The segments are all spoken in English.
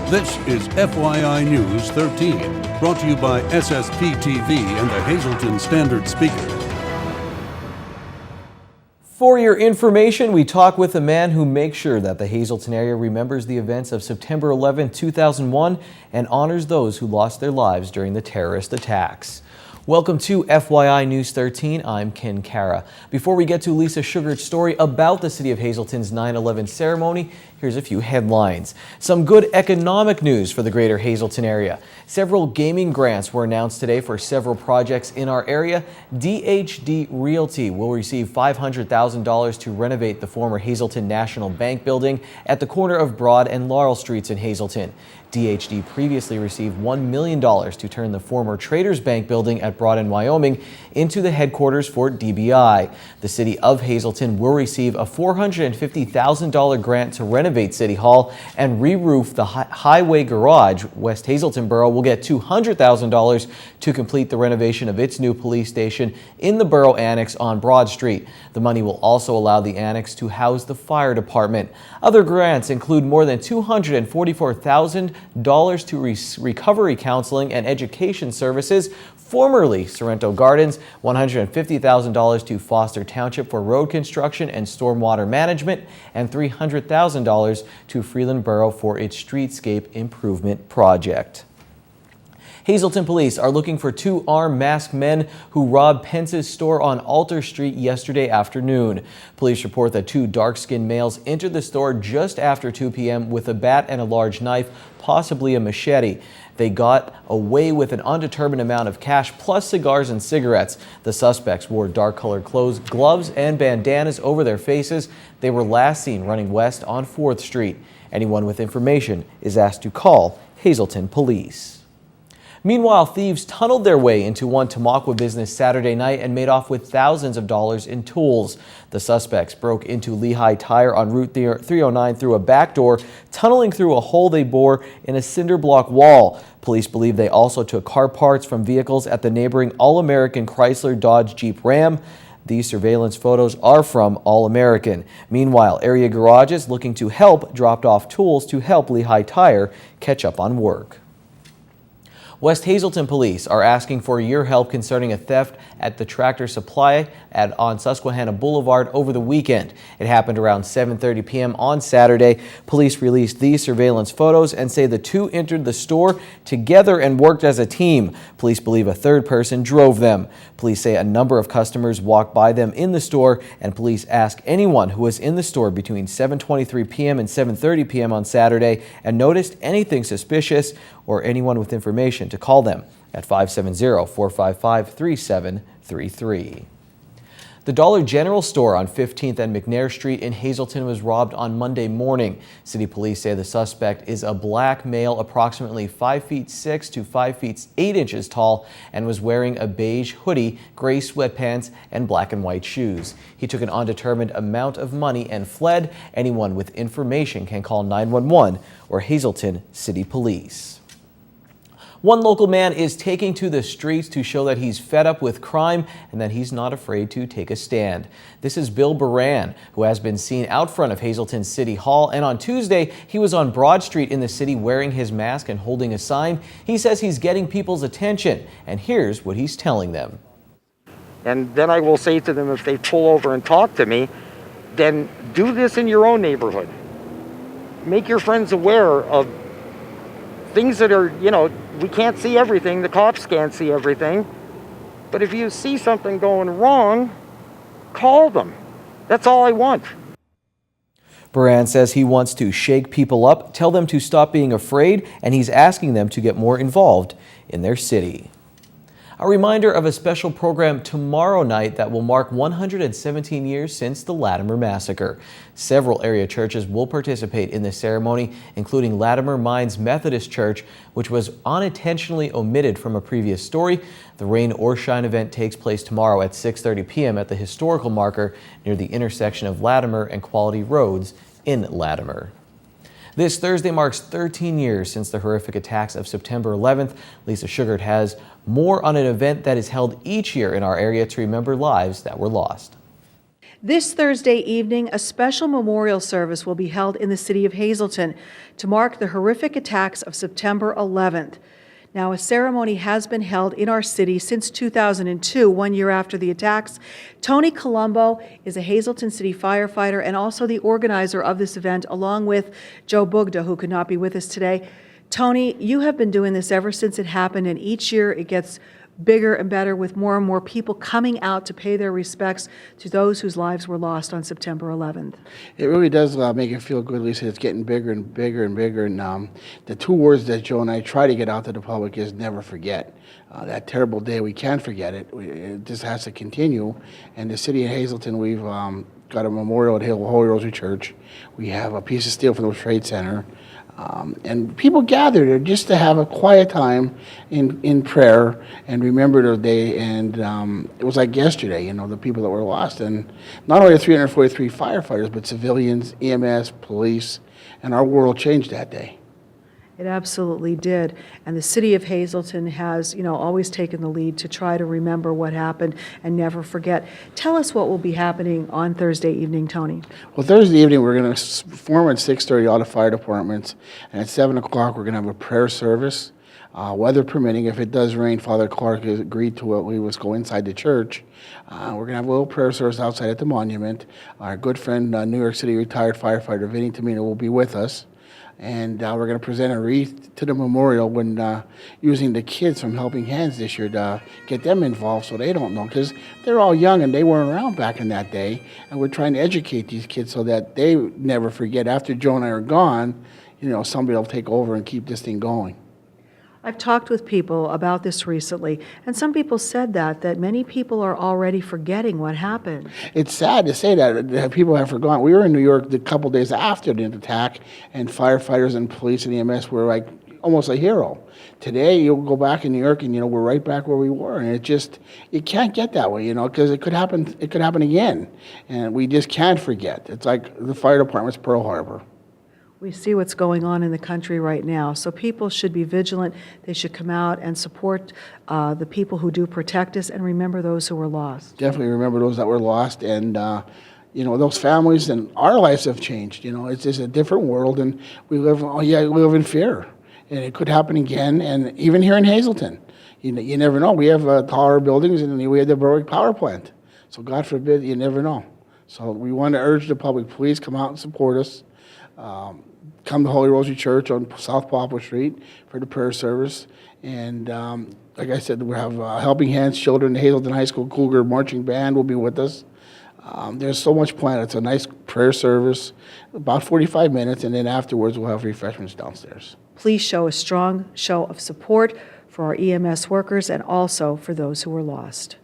This is FYI News 13, brought to you by SSPTV and the Hazleton Standard Speaker. For your information, we talk with a man who makes sure that the Hazleton area remembers the events of September 11, 2001 and honors those who lost their lives during the terrorist attacks. Welcome to FYI News 13. I'm Ken Cara. Before we get to Lisa Sugart's story about the City of Hazleton's 9/11 ceremony, here's a few headlines. Some good economic news for the greater Hazleton area. Several gaming grants were announced today for several projects in our area. DHD Realty will receive $500,000 to renovate the former Hazleton National Bank building at the corner of Broad and Laurel Streets in Hazleton. DHD previously received $1 million to turn the former Traders Bank building at Broad and Wyoming into the headquarters for DBI. The City of Hazleton will receive a $450,000 grant to renovate City Hall and re-roof the Highway Garage. West Hazleton Borough will get $200,000 to complete the renovation of its new police station in the Borough Annex on Broad Street. The money will also allow the annex to house the fire department. Other grants include more than $244,000 to recovery counseling and education services, formerly Sorrento Gardens, $150,000 to Foster Township for road construction and stormwater management, and $300,000 to Freeland Borough for its streetscape improvement project. Hazleton police are looking for two armed masked men who robbed Pence's store on Alter Street yesterday afternoon. Police report that two dark-skinned males entered the store just after 2 p.m. with a bat and a large knife, possibly a machete. They got away with an undetermined amount of cash plus cigars and cigarettes. The suspects wore dark-colored clothes, gloves, and bandanas over their faces. They were last seen running west on 4th Street. Anyone with information is asked to call Hazleton Police. Meanwhile, thieves tunneled their way into one Tamaqua business Saturday night and made off with thousands of dollars in tools. The suspects broke into Lehigh Tire on Route 309 through a back door, tunneling through a hole they bore in a cinder block wall. Police believe they also took car parts from vehicles at the neighboring All-American Chrysler Dodge Jeep Ram. These surveillance photos are from All-American. Meanwhile, area garages looking to help dropped off tools to help Lehigh Tire catch up on work. West Hazleton police are asking for your help concerning a theft at the Tractor Supply on Susquehanna Boulevard over the weekend. It happened around 7:30 p.m. on Saturday. Police released these surveillance photos and say the two entered the store together and worked as a team. Police believe a third person drove them. Police say a number of customers walked by them in the store, and police ask anyone who was in the store between 7:23 p.m. and 7:30 p.m. on Saturday and noticed anything suspicious or anyone with information to call them at 570-455-3733. The Dollar General store on 15th and McNair Street in Hazleton was robbed on Monday morning. City police say the suspect is a black male approximately 5'6" to 5'8" tall and was wearing a beige hoodie, gray sweatpants, and black and white shoes. He took an undetermined amount of money and fled. Anyone with information can call 911 or Hazleton City Police. One local man is taking to the streets to show that he's fed up with crime and that he's not afraid to take a stand. This is Bill Baran, who has been seen out front of Hazleton City Hall, and on Tuesday he was on Broad Street in the city wearing his mask and holding a sign. He says he's getting people's attention, and here's what he's telling them. And then I will say to them, if they pull over and talk to me, then do this in your own neighborhood. Make your friends aware of things that are, we can't see everything, the cops can't see everything, but if you see something going wrong, call them. That's all I want. Baran says he wants to shake people up, tell them to stop being afraid, and he's asking them to get more involved in their city. A reminder of a special program tomorrow night that will mark 117 years since the Latimer Massacre. Several area churches will participate in this ceremony, including Latimer Mines Methodist Church, which was unintentionally omitted from a previous story. The Rain or Shine event takes place tomorrow at 6:30 p.m. at the historical marker near the intersection of Latimer and Quality Roads in Latimer. This Thursday marks 13 years since the horrific attacks of September 11th. Lisa Sugart has more on an event that is held each year in our area to remember lives that were lost. This Thursday evening, a special memorial service will be held in the city of Hazleton to mark the horrific attacks of September 11th. Now, a ceremony has been held in our city since 2002, 1 year after the attacks. Tony Colombo is a Hazleton City firefighter and also the organizer of this event, along with Joe Bugda, who could not be with us today. Tony, you have been doing this ever since it happened, and each year it gets bigger and better with more and more people coming out to pay their respects to those whose lives were lost on September 11th. It really does make it feel good, Lisa. It's getting bigger and bigger and bigger. And the two words that Joe and I try to get out to the public is never forget. That terrible day, we can't forget it. It just has to continue. And the city of Hazleton, we've got a memorial at Holy Rosary Church. We have a piece of steel from the Trade Center. And people gather there just to have a quiet time in prayer and remember the day. And it was like yesterday, the people that were lost. And not only the 343 firefighters, but civilians, EMS, police, and our world changed that day. It absolutely did. And the city of Hazleton has, always taken the lead to try to remember what happened and never forget. Tell us what will be happening on Thursday evening, Tony. Well, Thursday evening, we're going to form at 6:30 all the fire departments. And at 7 o'clock, we're going to have a prayer service. Weather permitting, if it does rain, Father Clark has agreed to it. We was go inside the church. We're going to have a little prayer service outside at the monument. Our good friend, New York City retired firefighter Vinny Tamino, will be with us. And we're going to present a wreath to the memorial when using the kids from Helping Hands this year to get them involved so they don't know, because they're all young and they weren't around back in that day. And we're trying to educate these kids so that they never forget. After Joe and I are gone, somebody will take over and keep this thing going. I've talked with people about this recently, and some people said that many people are already forgetting what happened. It's sad to say that people have forgotten. We were in New York a couple days after the attack, and firefighters and police and EMS were like almost a hero. Today, you'll go back in New York, and we're right back where we were, and it can't get that way, because it could happen. It could happen again, and we just can't forget. It's like the fire department's Pearl Harbor. We see what's going on in the country right now, so people should be vigilant. They should come out and support the people who do protect us and remember those who were lost. Definitely remember those that were lost, and those families, and our lives have changed. It's just a different world, and we live in fear, and it could happen again. And even here in Hazleton, you never know. We have taller buildings, and we have the Berwick power plant. So God forbid, you never know. So we want to urge the public, please come out and support us. Come to Holy Rosary Church on South Poplar Street for the prayer service. And like I said, we have Helping Hands Children, the Hazleton High School Cougar Marching Band will be with us. There's so much planned. It's a nice prayer service, about 45 minutes, and then afterwards we'll have refreshments downstairs. Please show a strong show of support for our EMS workers and also for those who were lost.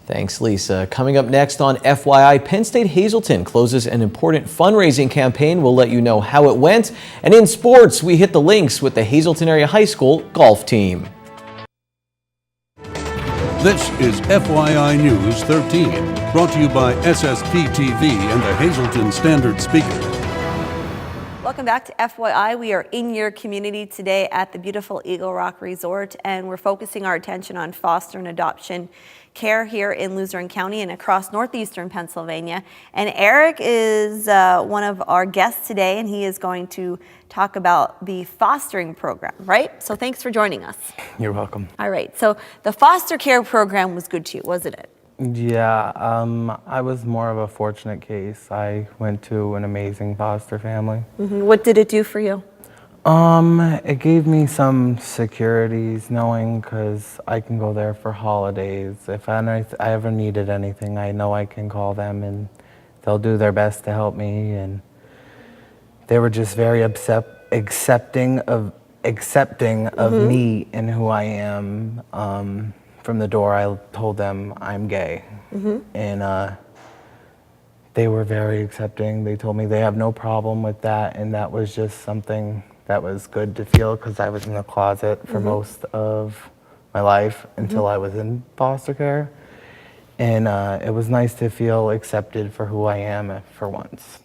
Thanks, Lisa. Coming up next on FYI, Penn State Hazleton closes an important fundraising campaign. We'll let you know how it went. And in sports, we hit the links with the Hazleton Area High School golf team. This is FYI News 13, brought to you by SSPTV and the Hazleton Standard Speaker. Welcome back to FYI. We are in your community today at the beautiful Eagle Rock Resort, and we're focusing our attention on foster and adoption care here in Luzerne County and across northeastern Pennsylvania. And Eric is one of our guests today, and he is going to talk about the fostering program, right? So thanks for joining us. You're welcome. All right, so the foster care program was good to you, wasn't it? Yeah, I was more of a fortunate case. I went to an amazing foster family. What did it do for you? It gave me some securities knowing, because I can go there for holidays. If I ever needed anything, I know I can call them and they'll do their best to help me. And they were just very accepting of me and who I am. From the door, I told them I'm gay, and they were very accepting. They told me they have no problem with that, and that was just something that was good to feel, because I was in the closet for most of my life until I was in foster care, and it was nice to feel accepted for who I am for once.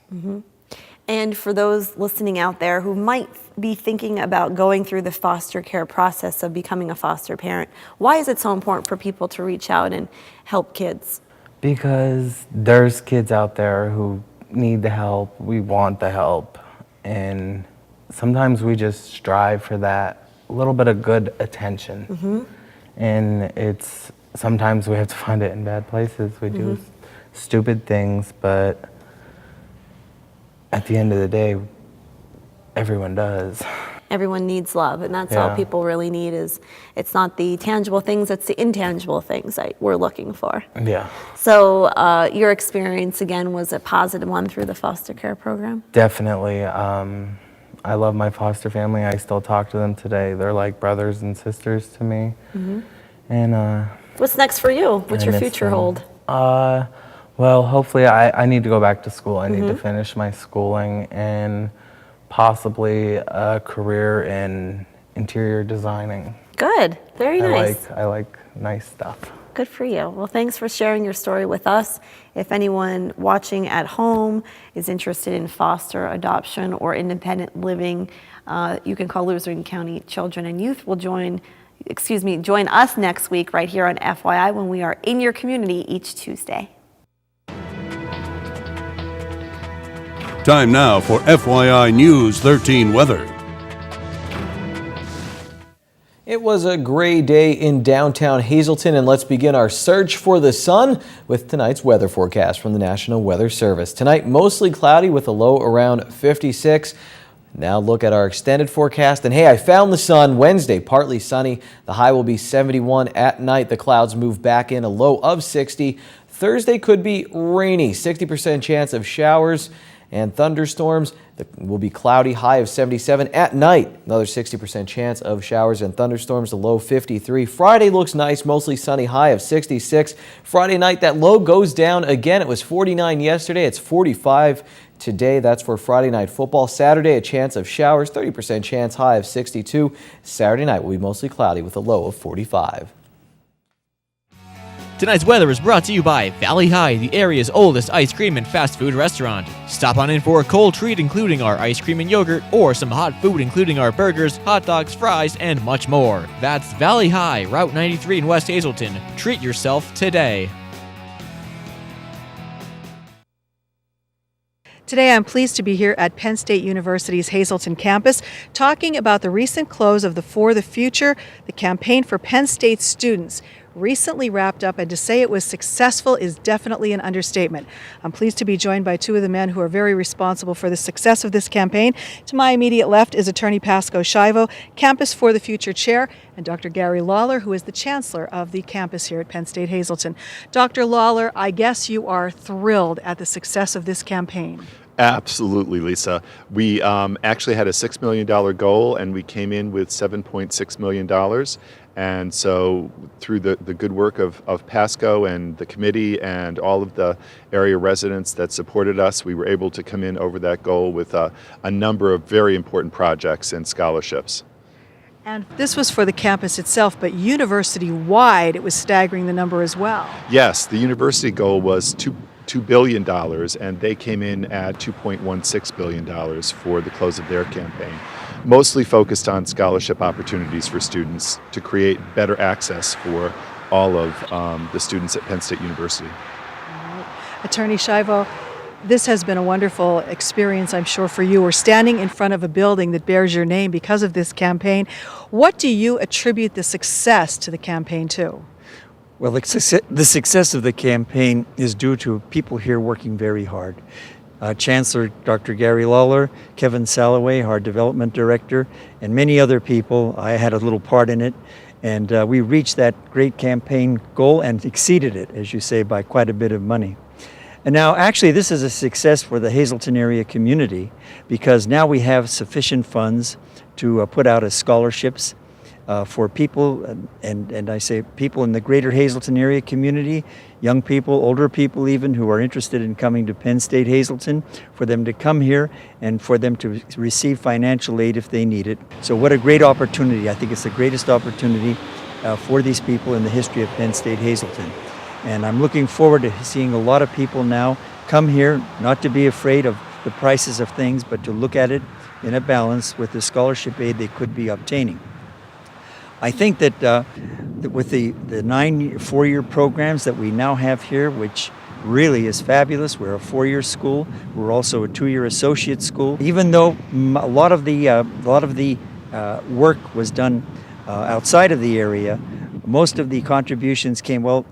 And for those listening out there who might be thinking about going through the foster care process of becoming a foster parent, why is it so important for people to reach out and help kids? Because there's kids out there who need the help, we want the help, and sometimes we just strive for that little bit of good attention. And sometimes we have to find it in bad places. We do stupid things, but at the end of the day, everyone does. Everyone needs love, and that's all people really need. It's not the tangible things, it's the intangible things that we're looking for. Yeah. So your experience, again, was a positive one through the foster care program? Definitely. I love my foster family. I still talk to them today. They're like brothers and sisters to me. And what's next for you? What's your future hold? Well, hopefully I need to go back to school. I need to finish my schooling and possibly a career in interior designing. Good. Very nice. I like nice stuff. Good for you. Well, thanks for sharing your story with us. If anyone watching at home is interested in foster, adoption, or independent living, you can call Luzerne County Children and Youth. Join us next week right here on FYI when we are in your community each Tuesday. Time now for FYI News 13 weather. It was a gray day in downtown Hazleton, and let's begin our search for the sun with tonight's weather forecast from the National Weather Service. Tonight, mostly cloudy with a low around 56. Now look at our extended forecast, and hey, I found the sun. Wednesday, partly sunny. The high will be 71 at night. The clouds move back in, a low of 60. Thursday could be rainy, 60% chance of showers and thunderstorms. It will be cloudy, high of 77 at night. Another 60% chance of showers and thunderstorms, a low 53. Friday looks nice, mostly sunny, high of 66. Friday night, that low goes down again. It was 49 yesterday. It's 45 today. That's for Friday night football. Saturday, a chance of showers, 30% chance, high of 62. Saturday night will be mostly cloudy with a low of 45. Tonight's weather is brought to you by Valley High, the area's oldest ice cream and fast food restaurant. Stop on in for a cold treat including our ice cream and yogurt, or some hot food including our burgers, hot dogs, fries, and much more. That's Valley High, Route 93 in West Hazleton. Treat yourself today. Today, I'm pleased to be here at Penn State University's Hazleton campus talking about the recent close of the For the Future, the campaign for Penn State students. Recently wrapped up, and to say it was successful is definitely an understatement. I'm pleased to be joined by two of the men who are very responsible for the success of this campaign. To my immediate left is Attorney Pasco Shivo, Campus For the Future Chair, and Dr. Gary Lawler, who is the Chancellor of the campus here at Penn State Hazleton. Dr. Lawler, I guess you are thrilled at the success of this campaign. Absolutely, Lisa. We actually had a $6 million goal, and we came in with $7.6 million. And so through the good work of Pasco and the committee and all of the area residents that supported us, we were able to come in over that goal with a number of very important projects and scholarships. And this was for the campus itself, but university-wide, it was staggering the number as well. Yes, the university goal was $2 billion, and they came in at $2.16 billion for the close of their campaign, mostly focused on scholarship opportunities for students to create better access for all of the students at Penn State University. All right. Attorney Shivo, this has been a wonderful experience, I'm sure, for you. We're standing in front of a building that bears your name because of this campaign. What do you attribute the success to the campaign to? Well, the success of the campaign is due to people here working very hard. Chancellor Dr. Gary Lawler, Kevin Salloway, our development director, and many other people. I had a little part in it, and we reached that great campaign goal and exceeded it, as you say, by quite a bit of money. And now, actually, this is a success for the Hazleton area community because now we have sufficient funds to put out as scholarships for people, and I say people in the greater Hazleton area community, young people, older people even, who are interested in coming to Penn State Hazleton, for them to come here and for them to receive financial aid if they need it. So what a great opportunity. I think it's the greatest opportunity for these people in the history of Penn State Hazleton. And I'm looking forward to seeing a lot of people now come here, not to be afraid of the prices of things, but to look at it in a balance with the scholarship aid they could be obtaining. I think that with the 9 4-year programs that we now have here, which really is fabulous. We're a 4-year school. We're also a 2-year associate school. Even though a lot of the work was done outside of the area, most of the contributions came, well,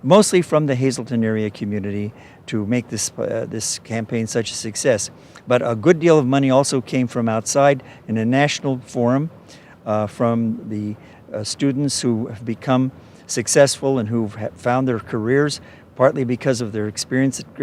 mostly from the Hazleton area community to make this campaign such a success. But a good deal of money also came from outside in a national forum from the students who have become successful and who've found their careers partly because of their experience at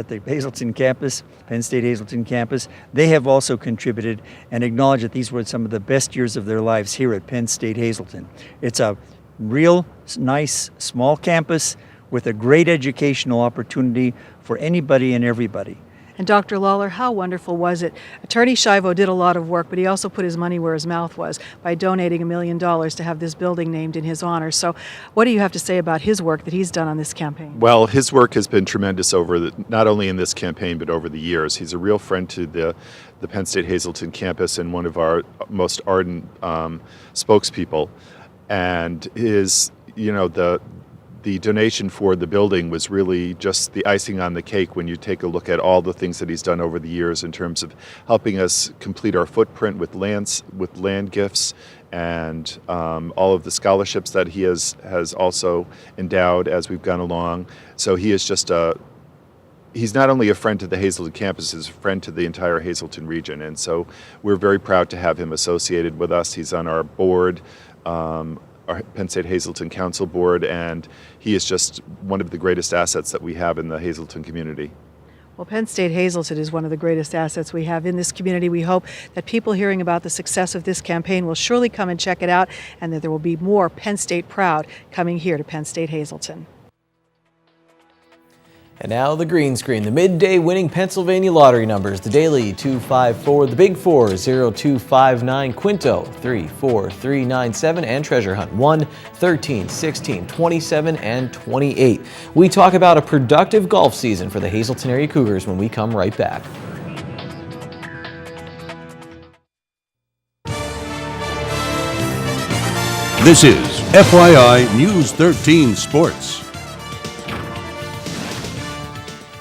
the Hazleton campus, Penn State Hazleton campus. They have also contributed and acknowledged that these were some of the best years of their lives here at Penn State Hazleton. It's a real nice small campus with a great educational opportunity for anybody and everybody. And Dr. Lawler, how wonderful was it? Attorney Shivo did a lot of work, but he also put his money where his mouth was by donating $1 million to have this building named in his honor. So what do you have to say about his work that he's done on this campaign? Well, his work has been tremendous not only in this campaign, but over the years. He's a real friend to the Penn State Hazleton campus and one of our most ardent spokespeople. And the donation for the building was really just the icing on the cake when you take a look at all the things that he's done over the years in terms of helping us complete our footprint with land gifts and all of the scholarships that he has also endowed as we've gone along. So he is just he's not only a friend to the Hazleton campus, he's a friend to the entire Hazleton region. And so we're very proud to have him associated with us. He's on our board, our Penn State Hazleton Council Board, and he is just one of the greatest assets that we have in the Hazleton community. Well, Penn State Hazleton is one of the greatest assets we have in this community. We hope that people hearing about the success of this campaign will surely come and check it out, and that there will be more Penn State proud coming here to Penn State Hazleton. And now the green screen, the midday winning Pennsylvania lottery numbers. The daily 254, the big four 0259, Quinto 34397, and treasure hunt 1, 13, 16, 27, and 28. We talk about a productive golf season for the Hazleton area Cougars when we come right back. This is FYI News 13 Sports.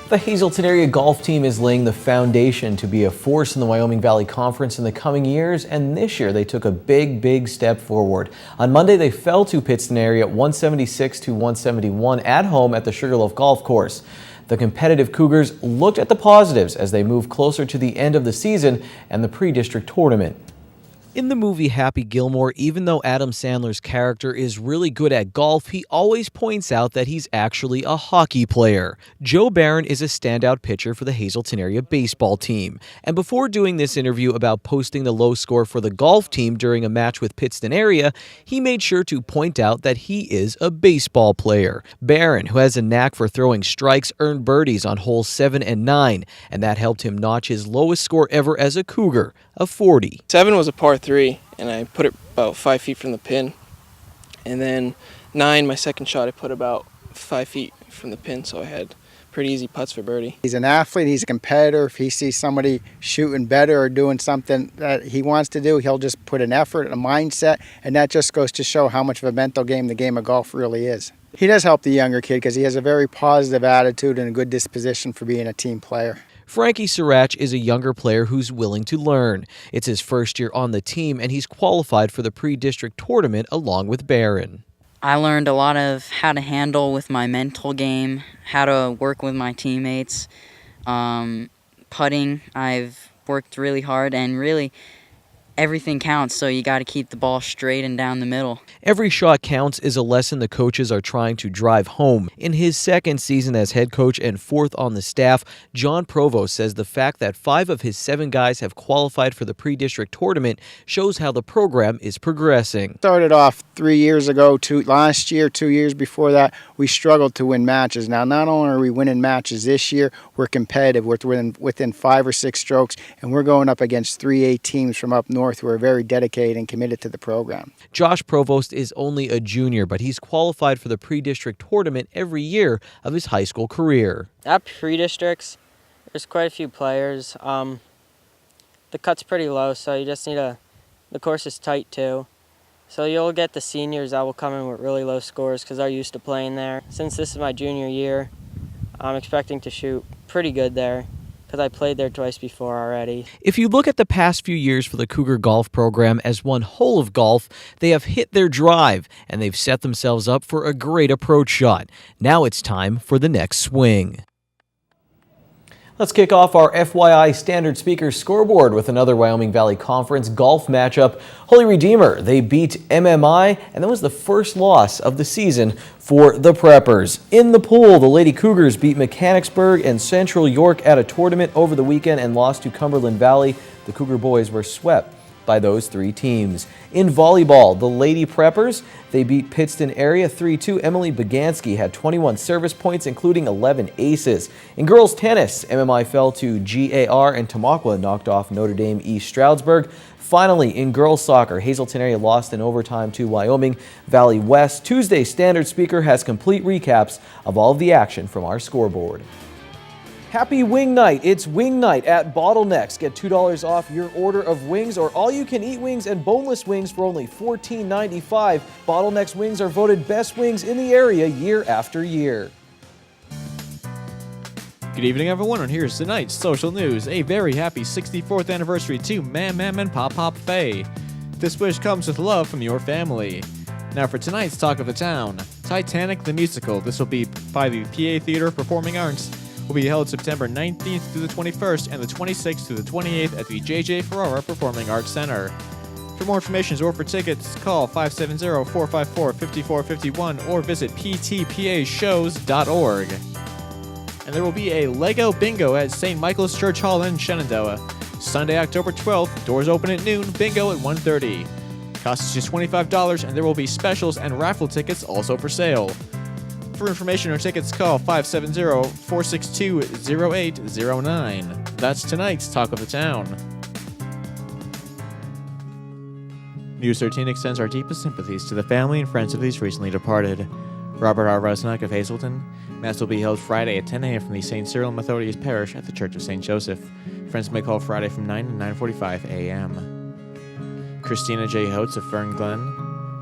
The Hazleton area golf team is laying the foundation to be a force in the Wyoming Valley Conference in the coming years, and this year they took a big step forward. On Monday, they fell to Pittston area at 176-171 at home at the Sugarloaf Golf Course. The competitive Cougars looked at the positives as they move closer to the end of the season and the pre-district tournament. In the movie Happy Gilmore, even though Adam Sandler's character is really good at golf, he always points out that he's actually a hockey player. Joe Barron is a standout pitcher for the Hazleton area baseball team. And before doing this interview about posting the low score for the golf team during a match with Pittston area, he made sure to point out that he is a baseball player. Barron, who has a knack for throwing strikes, earned birdies on holes 7 and 9, and that helped him notch his lowest score ever as a Cougar, a 40. 7 was a par 3, and I put it about 5 feet from the pin. And then 9, my second shot, I put about 5 feet from the pin, so I had pretty easy putts for birdie. He's an athlete, he's a competitor. If he sees somebody shooting better or doing something that he wants to do, he'll just put an effort, a mindset, and that just goes to show how much of a mental game the game of golf really is. He does help the younger kid because he has a very positive attitude and a good disposition for being a team player. Frankie Sirach is a younger player who's willing to learn. It's his first year on the team, and he's qualified for the pre-district tournament along with Barron. I learned a lot of how to handle with my mental game, how to work with my teammates. Putting, I've worked really hard, and really everything counts, so you got to keep the ball straight and down the middle. Every shot counts is a lesson the coaches are trying to drive home. In his second season as head coach and 4th on the staff, John Provost says the fact that 5 of his 7 guys have qualified for the pre-district tournament shows how the program is progressing. Started off 3 years ago, last year, 2 years before that, we struggled to win matches. Now, not only are we winning matches this year, we're competitive. We're within 5 or 6 strokes, and we're going up against 3A teams from up north who are very dedicated and committed to the program. Josh Provost is only a junior, but he's qualified for the pre-district tournament every year of his high school career. At pre-districts, there's quite a few players. The cut's pretty low, so you just need the course is tight too. So you'll get the seniors that will come in with really low scores because they're used to playing there. Since this is my junior year, I'm expecting to shoot pretty good there because I played there twice before already. If you look at the past few years for the Cougar Golf program as one whole of golf, they have hit their drive and they've set themselves up for a great approach shot. Now it's time for the next swing. Let's kick off our FYI Standard Speakers scoreboard with another Wyoming Valley Conference golf matchup. Holy Redeemer, they beat MMI, and that was the first loss of the season for the Preppers. In the pool, the Lady Cougars beat Mechanicsburg and Central York at a tournament over the weekend and lost to Cumberland Valley. The Cougar boys were swept by those three teams. In volleyball, the Lady Preppers, they beat Pittston area 3-2. Emily Bagansky had 21 service points, including 11 aces. In girls tennis, MMI fell to GAR and Tamaqua knocked off Notre Dame East Stroudsburg. Finally, in girls soccer, Hazleton area lost in overtime to Wyoming Valley West. Tuesday, Standard Speaker has complete recaps of all of the action from our scoreboard. Happy Wing Night! It's Wing Night at Bottlenecks. Get $2 off your order of wings or all-you-can-eat wings and boneless wings for only $14.95. Bottlenecks wings are voted best wings in the area year after year. Good evening, everyone, and here's tonight's social news. A very happy 64th anniversary to Mam and Pop Pop Faye. This wish comes with love from your family. Now for tonight's Talk of the Town. Titanic the Musical. This will be by the PA Theater Performing Arts. Will be held September 19th through the 21st and the 26th through the 28th at the J.J. Ferrara Performing Arts Center. For more information or for tickets, call 570-454-5451 or visit ptpashows.org. And there will be a Lego Bingo at St. Michael's Church Hall in Shenandoah. Sunday, October 12th, doors open at noon, bingo at 1:30. Cost is just $25 and there will be specials and raffle tickets also for sale. For information or tickets, call 570-462-0809. That's tonight's Talk of the Town. News 13 extends our deepest sympathies to the family and friends of these recently departed. Robert R. Resnick of Hazleton. Mass will be held Friday at 10 a.m. from the St. Cyril Methodius Parish at the Church of St. Joseph. Friends may call Friday from 9 to 9:45 a.m. Christina J. Holtz of Fern Glen.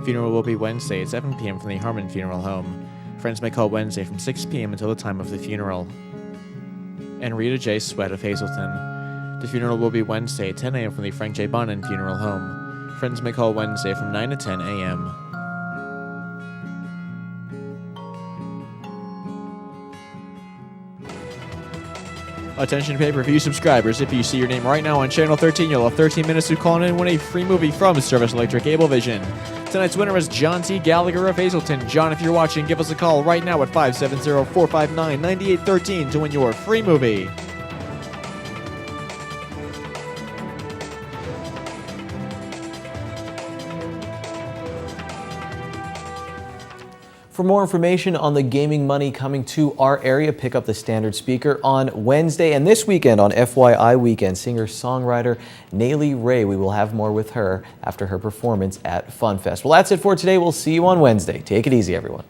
Funeral will be Wednesday at 7 p.m. from the Harmon Funeral Home. Friends may call Wednesday from 6 p.m. until the time of the funeral. And Rita J. Sweat of Hazleton. The funeral will be Wednesday at 10 a.m. from the Frank J. Bonin Funeral Home. Friends may call Wednesday from 9 to 10 a.m. Attention pay-per-view subscribers, if you see your name right now on Channel 13, you'll have 13 minutes to call in and win a free movie from Service Electric Cablevision. Tonight's winner is John T. Gallagher of Hazleton. John, if you're watching, give us a call right now at 570-459-9813 to win your free movie. For more information on the gaming money coming to our area, pick up the Standard Speaker on Wednesday and this weekend on FYI Weekend. Singer-songwriter Nayli Ray. We will have more with her after her performance at Fun Fest. Well, that's it for today. We'll see you on Wednesday. Take it easy, everyone.